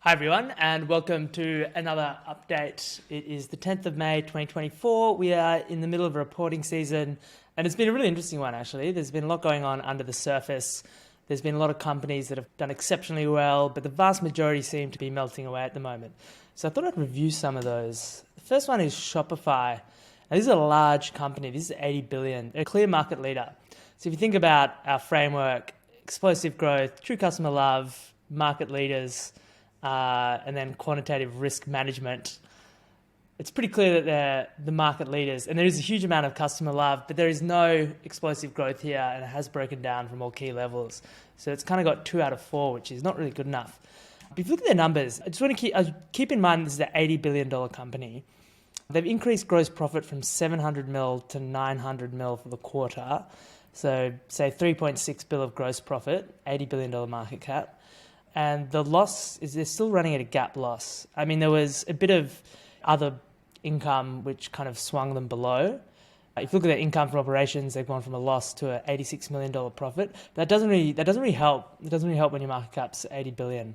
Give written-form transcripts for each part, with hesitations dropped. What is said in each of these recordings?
Hi everyone, and welcome to another update. It is the 10th of May 2024. We are in the middle of a reporting season, and it's been a really interesting one actually. There's been a lot going on under the surface. There's been a lot of companies that have done exceptionally well, but the vast majority seem to be melting away at the moment. So I thought I'd review some of those. The first one is Shopify. Now, this is a large company. This is 80 billion. They're a clear market leader. So if you think about our framework, explosive growth, true customer love, market leaders, and then quantitative risk management, it's pretty clear that they're the market leaders, and there is a huge amount of customer love, but there is no explosive growth here, and it has broken down from all key levels. So it's kind of got 2 out of 4, which is not really good enough. But if you look at their numbers, I just want to keep in mind this is an $80 billion company. They've increased gross profit from 700 mil to 900 mil for the quarter. So say 3.6 bill of gross profit, $80 billion market cap. And the loss is they're still running at a gap loss. I mean, there was a bit of other income which kind of swung them below. If you look at their income from operations, they've gone from a loss to an $86 million profit. That doesn't really help. It doesn't really help when your market cap's 80 billion.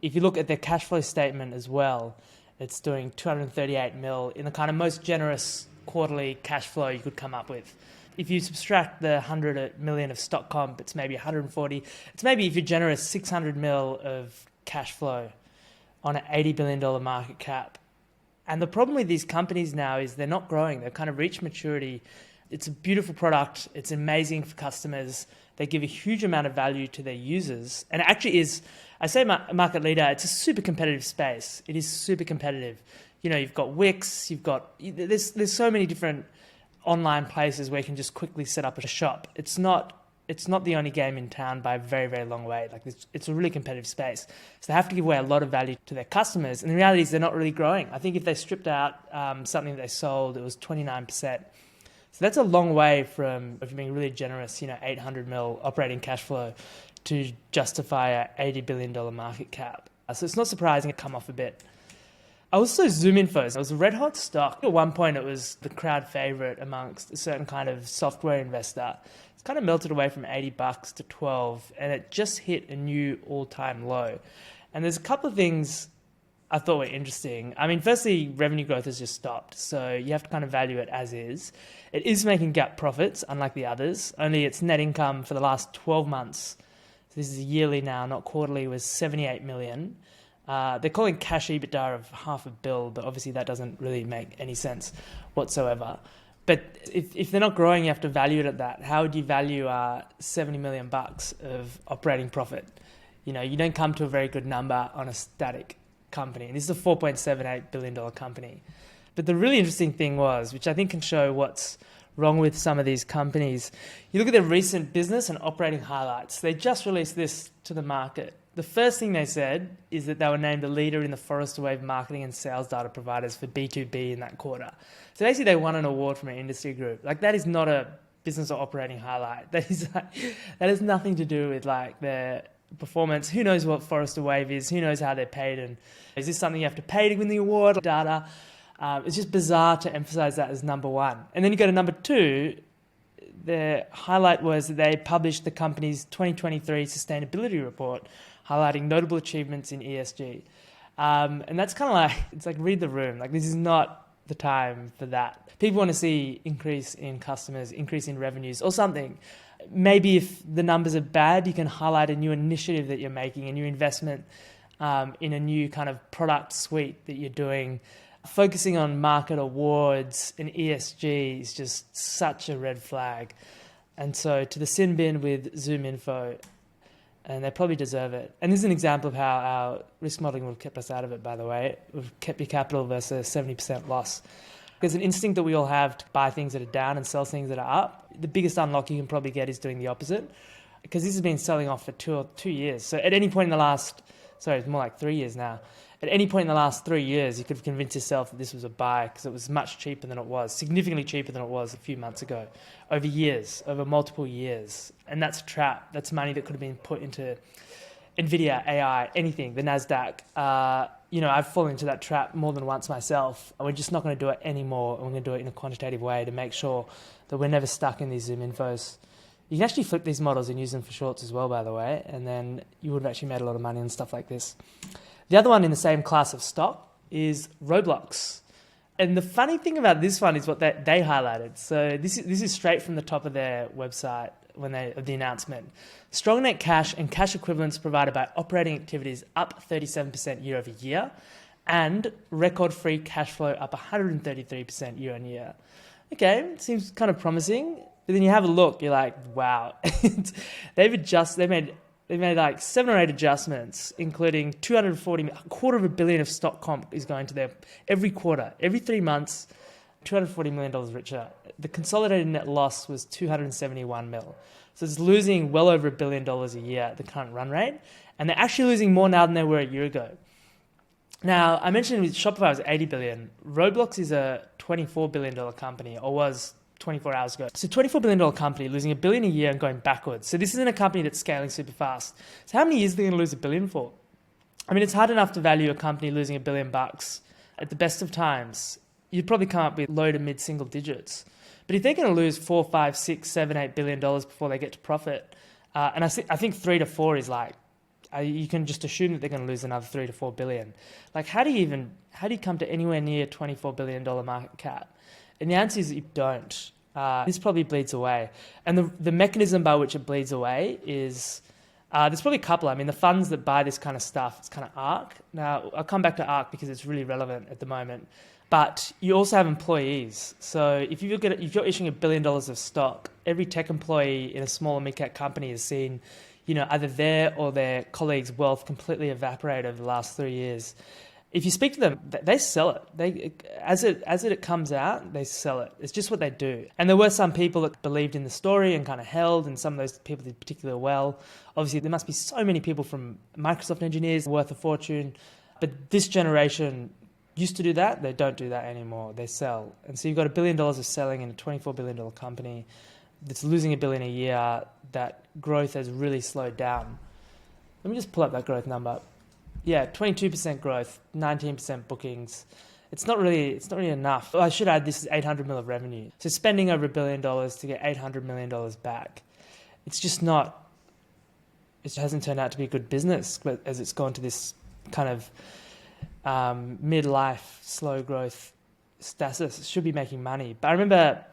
If you look at their cash flow statement as well, it's doing 238 mil in the kind of most generous quarterly cash flow you could come up with. If you subtract the 100 million of stock comp, it's maybe 140. It's maybe, if you're generous, 600 mil of cash flow on an $80 billion market cap. And the problem with these companies now is they're not growing. They've kind of reached maturity. It's a beautiful product. It's amazing for customers. They give a huge amount of value to their users. And it actually is, I say market leader, it's a super competitive space. It is super competitive. You know, you've got Wix, there's so many different online places where you can just quickly set up a shop. It's not the only game in town by a very, very long way. Like, it's a really competitive space. So they have to give away a lot of value to their customers. And the reality is they're not really growing. I think if they stripped out something that they sold, it was 29%. So that's a long way from, if you're being really generous, 800 mil operating cash flow to justify a $80 billion market cap. So it's not surprising it come off a bit. Also, ZoomInfo. It was a red hot stock. At one point, it was the crowd favorite amongst a certain kind of software investor. It's kind of melted away from $80 to 12, and it just hit a new all-time low. And there's a couple of things I thought were interesting. I mean, firstly, revenue growth has just stopped, so you have to kind of value it as is. It is making GAAP profits, unlike the others. Only its net income for the last 12 months, so this is yearly now, not quarterly, was 78 million. They're calling cash EBITDA of $500 million, but obviously that doesn't really make any sense whatsoever. But if they're not growing, you have to value it at that. How would you value $70 million of operating profit? You don't come to a very good number on a static company. And this is a $4.78 billion company. But the really interesting thing was, which I think can show what's wrong with some of these companies, you look at their recent business and operating highlights. They just released this to the market. The first thing they said is that they were named a leader in the Forrester Wave marketing and sales data providers for B2B in that quarter. So basically they won an award from an industry group. Like, that is not a business or operating highlight. That has nothing to do with like their performance. Who knows what Forrester Wave is? Who knows how they're paid? And is this something you have to pay to win the award? Data. It's just bizarre to emphasize that as number one. And then you go to number two. Their highlight was that they published the company's 2023 sustainability report, highlighting notable achievements in ESG. And that's kind of like, it's like read the room. Like, this is not the time for that. People want to see increase in customers, increase in revenues or something. Maybe if the numbers are bad, you can highlight a new initiative that you're making, a new investment in a new kind of product suite that you're doing. Focusing on market awards and ESG is just such a red flag. And so to the sin bin with ZoomInfo, and they probably deserve it. And this is an example of how our risk modeling would have kept us out of it, by the way. We've kept your capital versus 70% loss. There's an instinct that we all have to buy things that are down and sell things that are up. The biggest unlock you can probably get is doing the opposite, because this has been selling off for 2 years. So at any point in the last, it's more like 3 years now. At any point in the last 3 years, you could have convinced yourself that this was a buy because it was much cheaper than it was, significantly cheaper than it was a few months ago, over multiple years. And that's a trap. That's money that could have been put into NVIDIA, AI, anything, the NASDAQ. I've fallen into that trap more than once myself. And we're just not going to do it anymore. And we're going to do it in a quantitative way to make sure that we're never stuck in these ZoomInfos. You can actually flip these models and use them for shorts as well, by the way. And then you would have actually made a lot of money on stuff like this. The other one in the same class of stock is Roblox. And the funny thing about this one is what they highlighted. So this is straight from the top of their website of the announcement. Strong net cash and cash equivalents provided by operating activities up 37% year over year, and record free cash flow up 133% year on year. Okay, seems kind of promising. But then you have a look, you're like, wow. They made like 7 or 8 adjustments, including $240 million of stock comp is going to them every quarter, every 3 months, $240 million richer. The consolidated net loss was $271 million. So it's losing well over $1 billion a year at the current run rate. And they're actually losing more now than they were a year ago. Now, I mentioned with Shopify was $80 billion. Roblox is a $24 billion company, or was 24 hours ago. So $24 billion company losing $1 billion a year and going backwards. So this isn't a company that's scaling super fast. So how many years are they going to lose $1 billion for? I mean, it's hard enough to value a company losing $1 billion at the best of times. You'd probably come up with low to mid single digits. But if they're going to lose $4, $5, $6, $7, $8 billion before they get to profit, and I think 3 to 4 is like, you can just assume that they're going to lose another 3 to 4 billion. Like, how do you come to anywhere near $24 billion market cap? And the answer is that you don't. This probably bleeds away. And the mechanism by which it bleeds away is, there's probably a couple. I mean, the funds that buy this kind of stuff, it's kind of ARK. Now, I'll come back to ARK because it's really relevant at the moment. But you also have employees. So if you're issuing $1 billion of stock, every tech employee in a small or mid-cap company has seen, either their or their colleagues' wealth completely evaporate over the last 3 years. If you speak to them, they sell it. As it comes out, they sell it. It's just what they do. And there were some people that believed in the story and kind of held, and some of those people did particularly well. Obviously, there must be so many people from Microsoft engineers worth a fortune. But this generation used to do that. They don't do that anymore. They sell. And so you've got $1 billion of selling in a $24 billion company that's losing $1 billion a year. That growth has really slowed down. Let me just pull up that growth number. Yeah, 22% growth, 19% bookings. It's not really enough. I should add, this is $800 million of revenue. So spending over $1 billion to get $800 million back, it's just not. It hasn't turned out to be a good business, but as it's gone to this kind of midlife, slow growth status, it should be making money. But I remember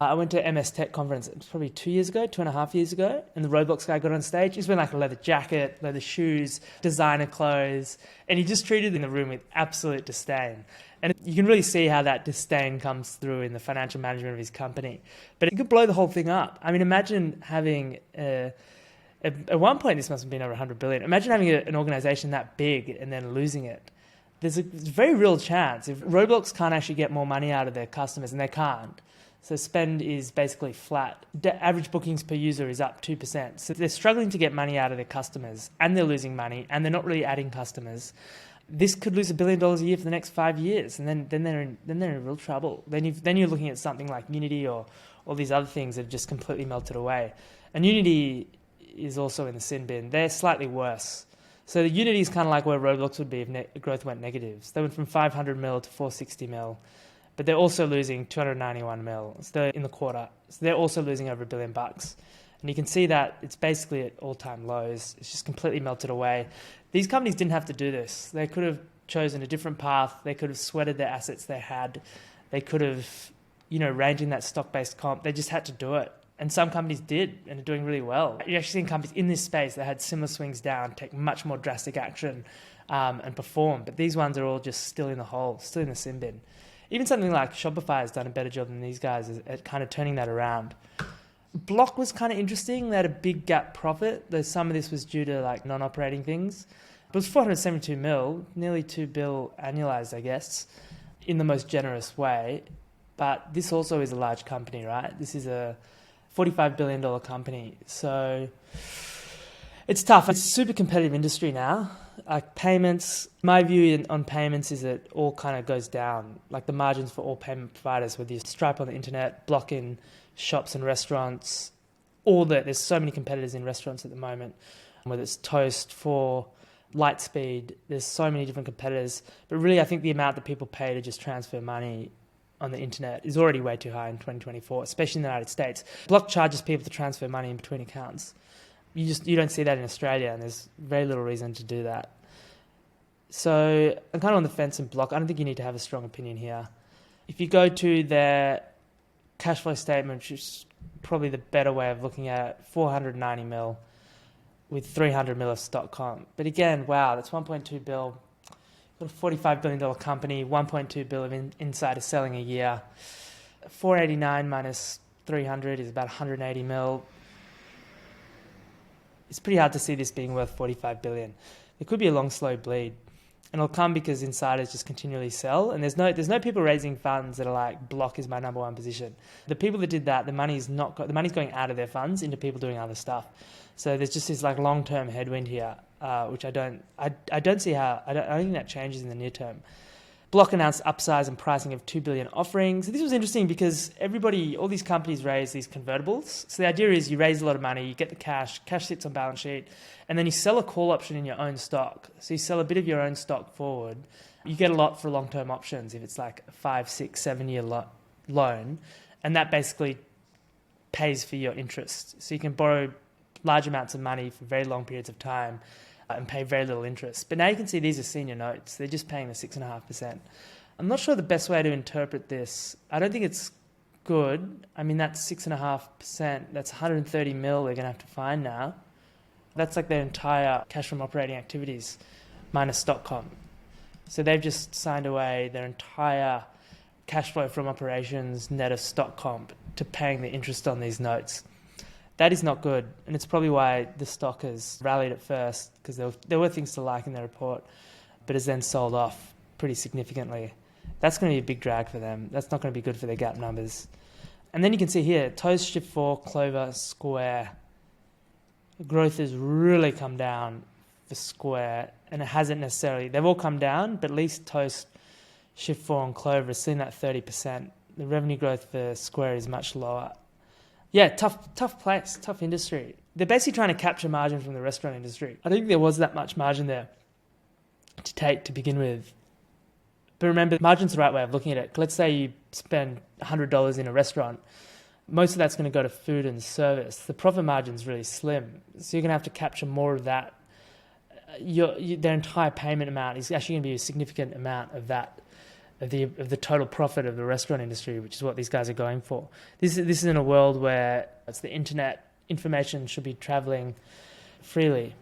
I went to MS Tech conference, it was probably 2.5 years ago, and the Roblox guy got on stage. He's wearing like a leather jacket, leather shoes, designer clothes, and he just treated in the room with absolute disdain. And you can really see how that disdain comes through in the financial management of his company. But it could blow the whole thing up. I mean, imagine having, at one point this must have been over 100 billion. Imagine having an organization that big and then losing it. There's a very real chance. If Roblox can't actually get more money out of their customers, and they can't, so spend is basically flat. The average bookings per user is up 2%. So they're struggling to get money out of their customers, and they're losing money, and they're not really adding customers. This could lose $1 billion a year for the next 5 years, and then they're in real trouble. Then you're looking at something like Unity or all these other things that have just completely melted away. And Unity is also in the sin bin. They're slightly worse. So the Unity is kind of like where Roblox would be if growth went negatives. They went from 500 mil to 460 mil. But they're also losing 291 mil. So they're in the quarter. So they're also losing over $1 billion. And you can see that it's basically at all-time lows. It's just completely melted away. These companies didn't have to do this. They could have chosen a different path. They could have sweated their assets they had. They could have, reined in that stock-based comp. They just had to do it. And some companies did and are doing really well. You're actually seeing companies in this space that had similar swings down, take much more drastic action and perform. But these ones are all just still in the hole, still in the sin bin. Even something like Shopify has done a better job than these guys at kind of turning that around. Block was kind of interesting. They had a big gap profit, though some of this was due to like non-operating things. It was 472 mil, nearly 2 bill annualized, I guess, in the most generous way. But this also is a large company, right? This is a $45 billion company. So it's tough. It's a super competitive industry now. Like payments, my view on payments is that all kind of goes down. Like the margins for all payment providers, whether you Stripe on the internet, Block in shops and restaurants, there's so many competitors in restaurants at the moment, whether it's Toast, for Lightspeed, there's so many different competitors. But really, I think the amount that people pay to just transfer money on the internet is already way too high in 2024, especially in the United States. Block charges people to transfer money in between accounts. You don't see that in Australia, and there's very little reason to do that. So I'm kind of on the fence in Block. I don't think you need to have a strong opinion here. If you go to their cash flow statement, which is probably the better way of looking at it, 490 mil with 300 mil of stock comp. But again, wow, that's 1.2 bill. Got a $45 billion company, 1.2 bill of insider selling a year. 489 minus 300 is about 180 mil. It's pretty hard to see this being worth 45 billion. It could be a long, slow bleed. And it'll come because insiders just continually sell. And there's no people raising funds that are like, Block is my number one position. The people that did that, the money's going out of their funds into people doing other stuff. So there's just this like long-term headwind here, which I don't see how, I don't think that changes in the near term. Block announced upsize and pricing of 2 billion offerings. This was interesting because all these companies raise these convertibles. So the idea is you raise a lot of money, you get the cash sits on balance sheet, and then you sell a call option in your own stock. So you sell a bit of your own stock forward. You get a lot for long-term options if it's like a 5, 6, 7-year loan, and that basically pays for your interest. So you can borrow large amounts of money for very long periods of time and pay very little interest. But now you can see these are senior notes. They're just paying the 6.5%. I'm not sure the best way to interpret this. I don't think it's good. I mean, that's 6.5%. That's 130 mil they're going to have to find now. That's like their entire cash from operating activities minus stock comp. So they've just signed away their entire cash flow from operations net of stock comp to paying the interest on these notes. That is not good, and it's probably why the stock has rallied at first, because there were things to like in their report, but has then sold off pretty significantly. That's going to be a big drag for them. That's not going to be good for their gap numbers. And then you can see here, Toast, Shift4, Clover, Square. Growth has really come down for Square, and it hasn't necessarily. They've all come down, but at least Toast, Shift4, and Clover have seen that 30%. The revenue growth for Square is much lower. Yeah, tough place, tough industry. They're basically trying to capture margin from the restaurant industry. I don't think there was that much margin there to take to begin with. But remember, margin's the right way of looking at it. Let's say you spend $100 in a restaurant. Most of that's going to go to food and service. The profit margin's really slim. So you're going to have to capture more of that. Their entire payment amount is actually going to be a significant amount of that. Of the total profit of the restaurant industry, which is what these guys are going for. This is in a world where it's the internet, information should be traveling freely,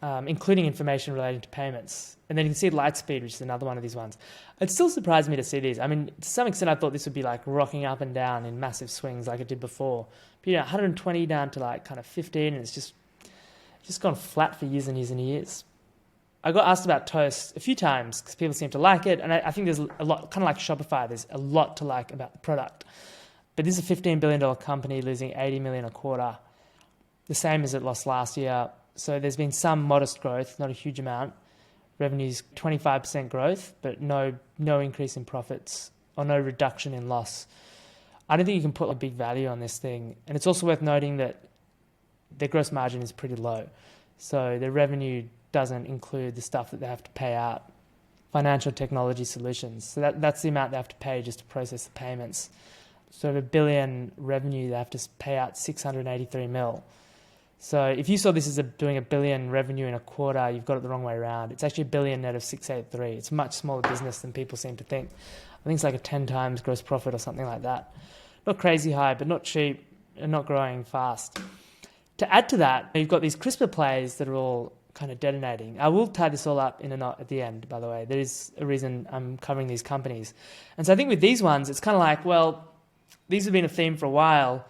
including information relating to payments. And then you can see Lightspeed, which is another one of these ones. It still surprised me to see these. I mean, to some extent, I thought this would be like rocking up and down in massive swings like it did before. But 120 down to like kind of 15, and it's just gone flat for years and years and years. I got asked about Toast a few times because people seem to like it, and I think there's a lot, kind of like Shopify, there's a lot to like about the product. But this is a $15 billion company losing $80 million a quarter, the same as it lost last year. So there's been some modest growth, not a huge amount. Revenues 25% growth, but no increase in profits or no reduction in loss. I don't think you can put a big value on this thing. And it's also worth noting that their gross margin is pretty low. So their revenue doesn't include the stuff that they have to pay out. Financial technology solutions. So that's the amount they have to pay just to process the payments. So of $1 billion revenue, they have to pay out 683 mil. So if you saw this as doing $1 billion revenue in a quarter, you've got it the wrong way around. It's actually $1 billion net of 683. It's a much smaller business than people seem to think. I think it's like a 10 times gross profit or something like that. Not crazy high, but not cheap and not growing fast. To add to that, you've got these Crispr plays that are all kind of detonating. I will tie this all up in a knot at the end, by the way. There is a reason I'm covering these companies. And so I think with these ones, it's kind of like, well, these have been a theme for a while.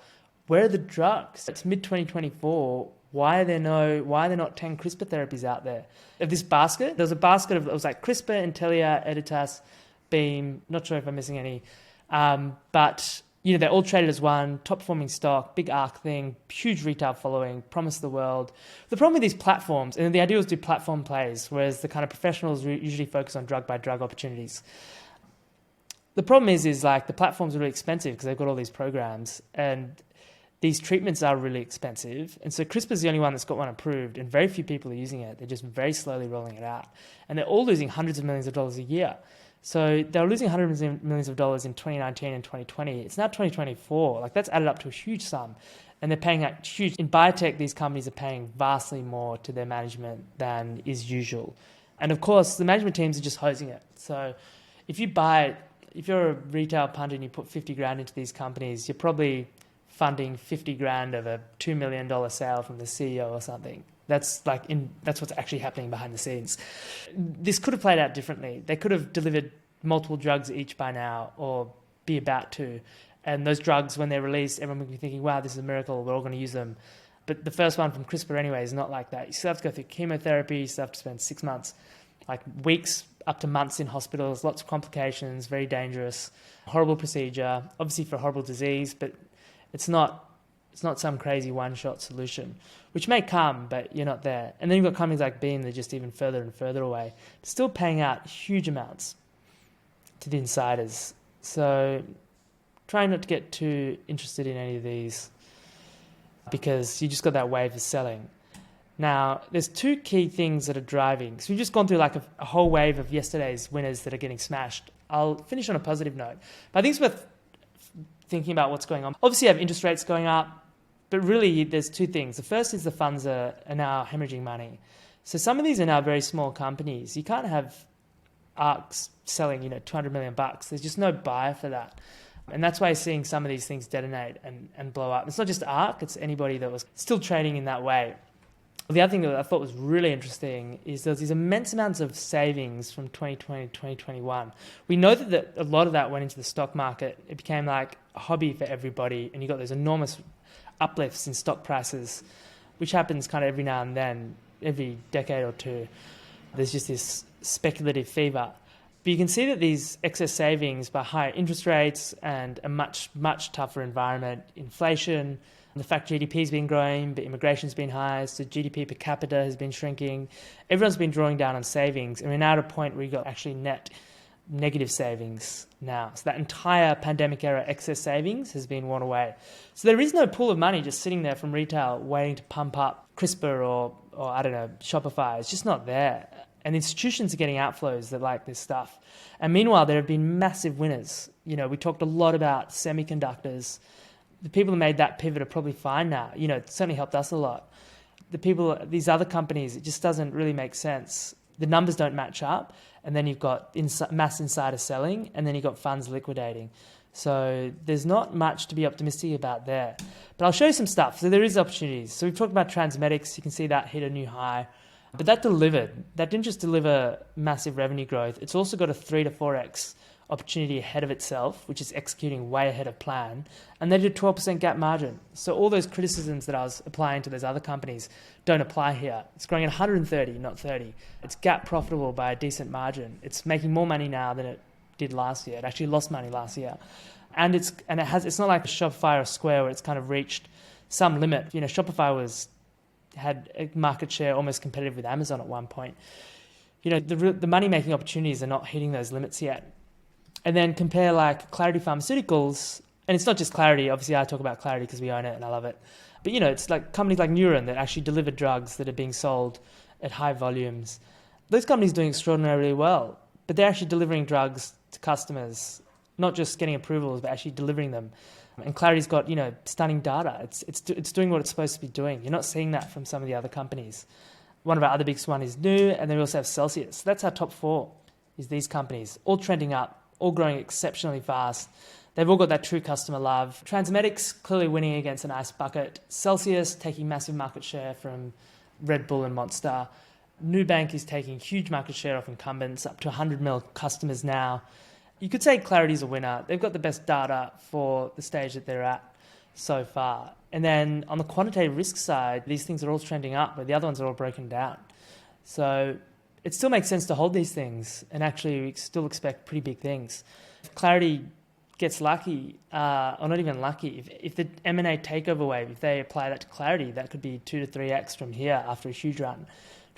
Where are the drugs? It's mid-2024. Why are there not 10 Crispr therapies out there? Of this basket, there was a basket of, it was like Crispr, Intellia, Editas, Beam, not sure if I'm missing any. But they're all traded as one, top-performing stock, big ARC thing, huge retail following, promise the world. The problem with these platforms, and the idea was to do platform plays, whereas the kind of professionals usually focus on drug-by-drug opportunities. The problem is like the platforms are really expensive because they've got all these programs, and these treatments are really expensive. And so CRISPR is the only one that's got one approved, and very few people are using it. They're just very slowly rolling it out. And they're all losing hundreds of millions of dollars a year. So they were losing hundreds of millions of dollars in 2019 and 2020. It's now 2024. Like, that's added up to a huge sum. And they're paying out huge. In biotech, these companies are paying vastly more to their management than is usual. And of course, the management teams are just hosing it. So if you're a retail punter and you put 50 grand into these companies, you're probably funding 50 grand of a $2 million sale from the CEO or something. That's what's actually happening behind the scenes. This could have played out differently. They could have delivered multiple drugs each by now, or be about to. And those drugs, when they're released, everyone will be thinking, wow, this is a miracle, we're all going to use them. But the first one from Crispr anyway is not like that. You still have to go through chemotherapy, you still have to spend 6 months, like weeks up to months in hospitals, lots of complications, very dangerous, horrible procedure, obviously for a horrible disease, but it's not some crazy one-shot solution, which may come, but you're not there. And then you've got companies like Beam that are just even further and further away, still paying out huge amounts to the insiders. So try not to get too interested in any of these, because you just got that wave of selling. Now, there's two key things that are driving. So we've just gone through like a whole wave of yesterday's winners that are getting smashed. I'll finish on a positive note. But I think it's worth thinking about what's going on. Obviously, you have interest rates going up, but really there's two things. The first is the funds are now hemorrhaging money. So some of these are now very small companies. You can't have ARCs selling, $200 million. There's just no buyer for that. And that's why you're seeing some of these things detonate and blow up. It's not just ARC, it's anybody that was still trading in that way. The other thing that I thought was really interesting is there's these immense amounts of savings from 2020 to 2021. We know that a lot of that went into the stock market. It became like a hobby for everybody, and you got those enormous uplifts in stock prices, which happens kind of every now and then, every decade or two. There's just this speculative fever. But you can see that these excess savings by higher interest rates and a much, much tougher environment, inflation, the fact GDP's been growing, but immigration's been high, so GDP per capita has been shrinking. Everyone's been drawing down on savings, and we're now at a point where you've got actually net negative savings now. So that entire pandemic era excess savings has been worn away. So there is no pool of money just sitting there from retail waiting to pump up Crispr or I don't know, Shopify. It's just not there. And institutions are getting outflows that like this stuff. And meanwhile, there have been massive winners. We talked a lot about semiconductors. The people who made that pivot are probably fine now. It certainly helped us a lot. These other companies, it just doesn't really make sense. The numbers don't match up, and then you've got mass insider selling, and then you've got funds liquidating. So there's not much to be optimistic about there. But I'll show you some stuff. So there is opportunities. So we've talked about Transmedics. You can see that hit a new high. But that didn't just deliver massive revenue growth. It's also got a 3 to 4x opportunity ahead of itself, which is executing way ahead of plan. And they did 12% gap margin. So all those criticisms that I was applying to those other companies don't apply here. It's growing at 130, not 30. It's gap profitable by a decent margin. It's making more money now than it did last year. It actually lost money last year. And it's not like a Shopify or Square where it's kind of reached some limit. Shopify had a market share almost competitive with Amazon at one point. The money-making opportunities are not hitting those limits yet. And then compare like Clarity Pharmaceuticals, and it's not just Clarity. Obviously, I talk about Clarity because we own it and I love it. But, it's like companies like Neuron that actually deliver drugs that are being sold at high volumes. Those companies are doing extraordinarily well, but they're actually delivering drugs to customers, not just getting approvals, but actually delivering them. And Clarity's got, stunning data. It's doing what it's supposed to be doing. You're not seeing that from some of the other companies. One of our other biggest one is New, and then we also have Celsius. So that's our top 4, is these companies, all trending up, all growing exceptionally fast. They've all got that true customer love. Transmedics clearly winning against an ice bucket. Celsius taking massive market share from Red Bull and Monster. Nubank is taking huge market share off incumbents, up to 100 mil customers now. You could say Clarity's a winner. They've got the best data for the stage that they're at so far. And then on the quantitative risk side, these things are all trending up, but the other ones are all broken down. So it still makes sense to hold these things, and actually we still expect pretty big things. If Clarity gets lucky, or not even lucky, if the M&A takeover wave, if they apply that to Clarity, that could be 2 to 3x from here after a huge run.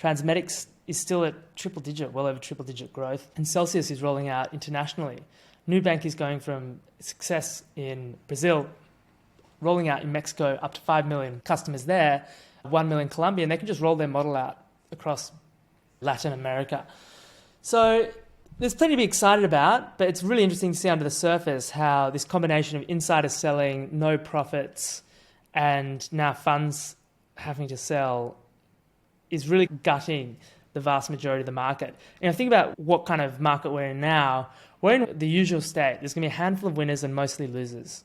Transmedics is still at well over triple digit growth, and Celsius is rolling out internationally. Nubank is going from success in Brazil, rolling out in Mexico, up to 5 million customers there, 1 million Colombia, and they can just roll their model out across Latin America. So there's plenty to be excited about, but it's really interesting to see under the surface how this combination of insider selling, no profits, and now funds having to sell is really gutting the vast majority of the market. Think about what kind of market we're in now. We're in the usual state. There's going to be a handful of winners and mostly losers.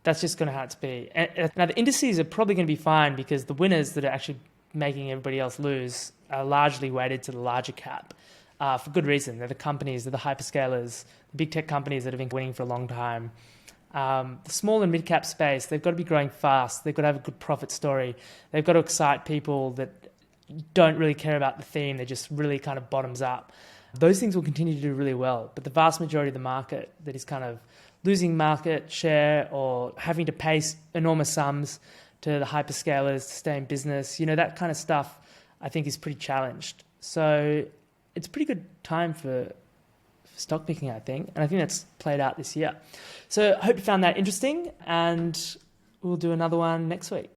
That's just going to have to be. And now the indices are probably going to be fine because the winners that are actually making everybody else lose are largely weighted to the larger cap for good reason. They're the companies, they're the hyperscalers, the big tech companies that have been winning for a long time. The small and mid-cap space, they've got to be growing fast. They've got to have a good profit story. They've got to excite people that don't really care about the theme. They're just really kind of bottoms up. Those things will continue to do really well. But the vast majority of the market that is kind of losing market share or having to pay enormous sums to the hyperscalers to stay in business, that kind of stuff I think is pretty challenged. So it's a pretty good time for stock picking, I think. And I think that's played out this year. So I hope you found that interesting, and we'll do another one next week.